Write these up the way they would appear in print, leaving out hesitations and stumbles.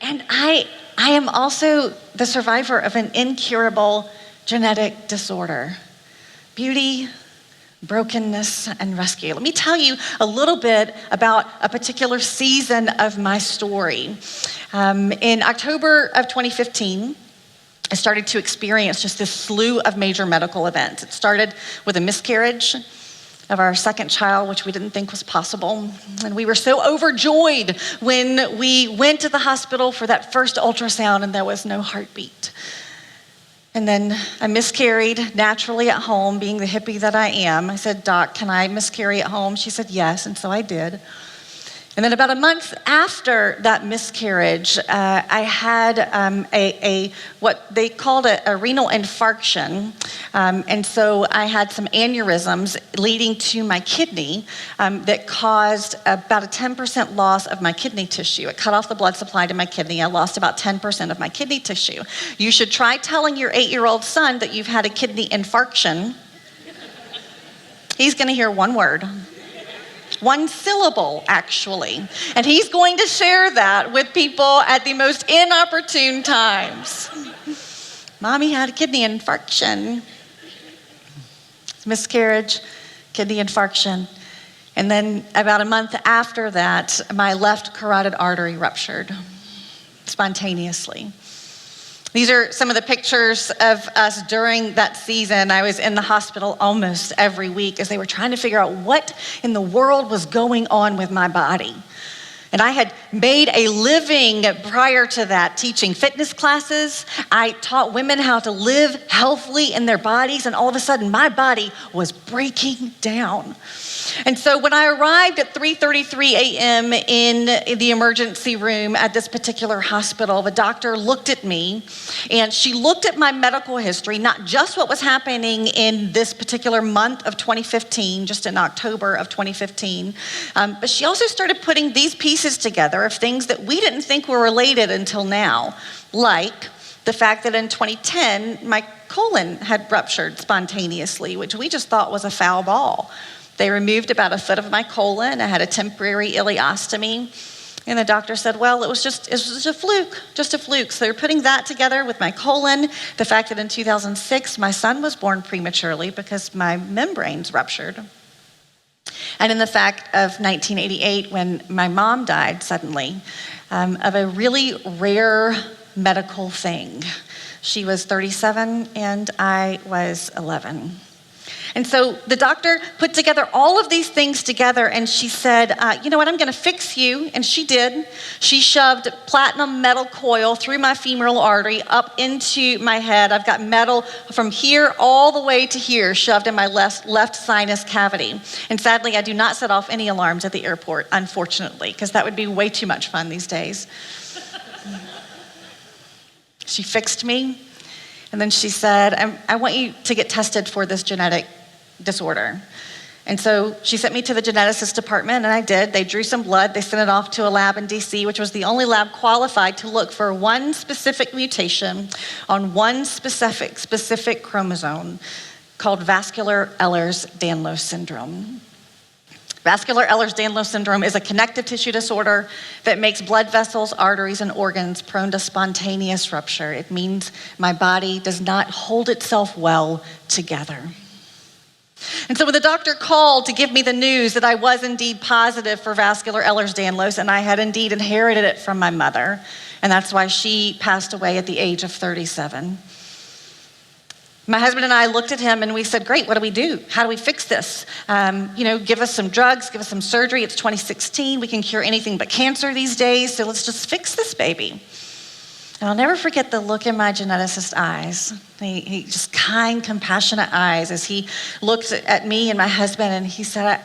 And I am also the survivor of an incurable genetic disorder. Beauty, brokenness, and rescue. Let me tell you a little bit about a particular season of my story. In October of 2015, I started to experience just this slew of major medical events. It started with a miscarriage of our second child, which we didn't think was possible. And we were so overjoyed when we went to the hospital for that first ultrasound and there was no heartbeat. And then I miscarried naturally at home, being the hippie that I am. I said, "Doc, can I miscarry at home?" She said, "Yes," and so I did. And then about a month after that miscarriage, I had what they called a renal infarction. And so I had some aneurysms leading to my kidney that caused about a 10% loss of my kidney tissue. It cut off the blood supply to my kidney. I lost about 10% of my kidney tissue. You should try telling your 8-year-old son that you've had a kidney infarction. He's gonna hear one word. One syllable, actually. And he's going to share that with people at the most inopportune times. Mommy had a kidney infarction. Miscarriage, kidney infarction. And then about a month after that, my left carotid artery ruptured spontaneously. These are some of the pictures of us during that season. I was in the hospital almost every week as they were trying to figure out what in the world was going on with my body. And I had made a living prior to that teaching fitness classes. I taught women how to live healthily in their bodies, and all of a sudden my body was breaking down. And so when I arrived at 3:33 a.m. in the emergency room at this particular hospital, the doctor looked at me and she looked at my medical history, not just what was happening in this particular month of 2015, just in October of 2015, but she also started putting these pieces together of things that we didn't think were related until now, like the fact that in 2010, my colon had ruptured spontaneously, which we just thought was a foul ball. They removed about a foot of my colon. I had a temporary ileostomy. And the doctor said, well, it was just a fluke. So they're putting that together with my colon, the fact that in 2006, my son was born prematurely because my membranes ruptured. And in the fact of 1988, when my mom died suddenly, of a really rare medical thing. She was 37 and I was 11. And so the doctor put together all of these things together and she said, you know what, I'm gonna fix you. And she did. She shoved platinum metal coil through my femoral artery up into my head. I've got metal from here all the way to here shoved in my left sinus cavity. And sadly, I do not set off any alarms at the airport, unfortunately, because that would be way too much fun these days. She fixed me. And then she said, I want you to get tested for this genetic disorder. And so she sent me to the geneticist department, and I did. They drew some blood. They sent it off to a lab in DC, which was the only lab qualified to look for one specific mutation on one specific chromosome called Vascular Ehlers-Danlos Syndrome. Vascular Ehlers-Danlos Syndrome is a connective tissue disorder that makes blood vessels, arteries, and organs prone to spontaneous rupture. It means my body does not hold itself well together. And so when the doctor called to give me the news that I was indeed positive for vascular Ehlers-Danlos, and I had indeed inherited it from my mother, and that's why she passed away at the age of 37. My husband and I looked at him and we said, great, what do we do? How do we fix this? Give us some drugs, give us some surgery. It's 2016. We can cure anything but cancer these days. So let's just fix this baby. And I'll never forget the look in my geneticist's eyes. He just kind, compassionate eyes as he looked at me and my husband and he said,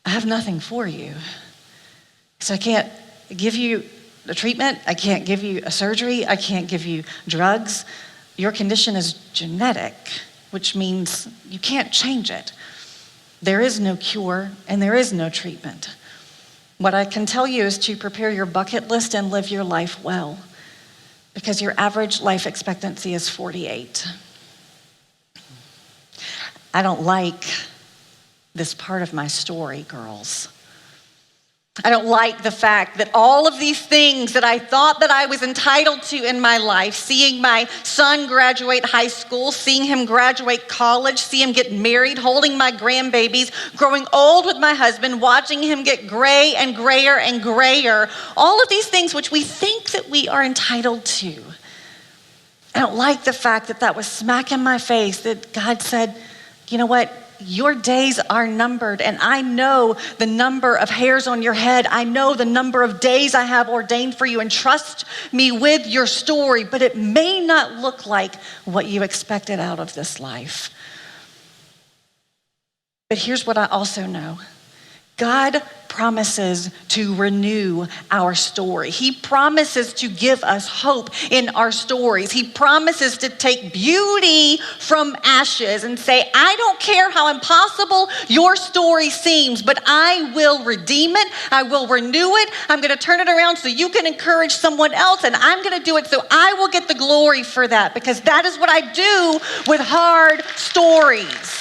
I have nothing for you. So I can't give you a treatment. I can't give you a surgery. I can't give you drugs. Your condition is genetic, which means you can't change it. There is no cure and there is no treatment. What I can tell you is to prepare your bucket list and live your life well, because your average life expectancy is 48. I don't like this part of my story, girls. I don't like the fact that all of these things that I thought that I was entitled to in my life, seeing my son graduate high school, seeing him graduate college, see him get married, holding my grandbabies, growing old with my husband, watching him get gray and grayer and grayer, all of these things which we think that we are entitled to. I don't like the fact that that was smack in my face, that God said, you know what? Your days are numbered, and I know the number of hairs on your head. I know the number of days I have ordained for you, and trust me with your story, but it may not look like what you expected out of this life. But here's what I also know. God promises to renew our story. He promises to give us hope in our stories. He promises to take beauty from ashes and say, I don't care how impossible your story seems, but I will redeem it. I will renew it. I'm going to turn it around so you can encourage someone else, and I'm going to do it so I will get the glory for that, because that is what I do with hard stories.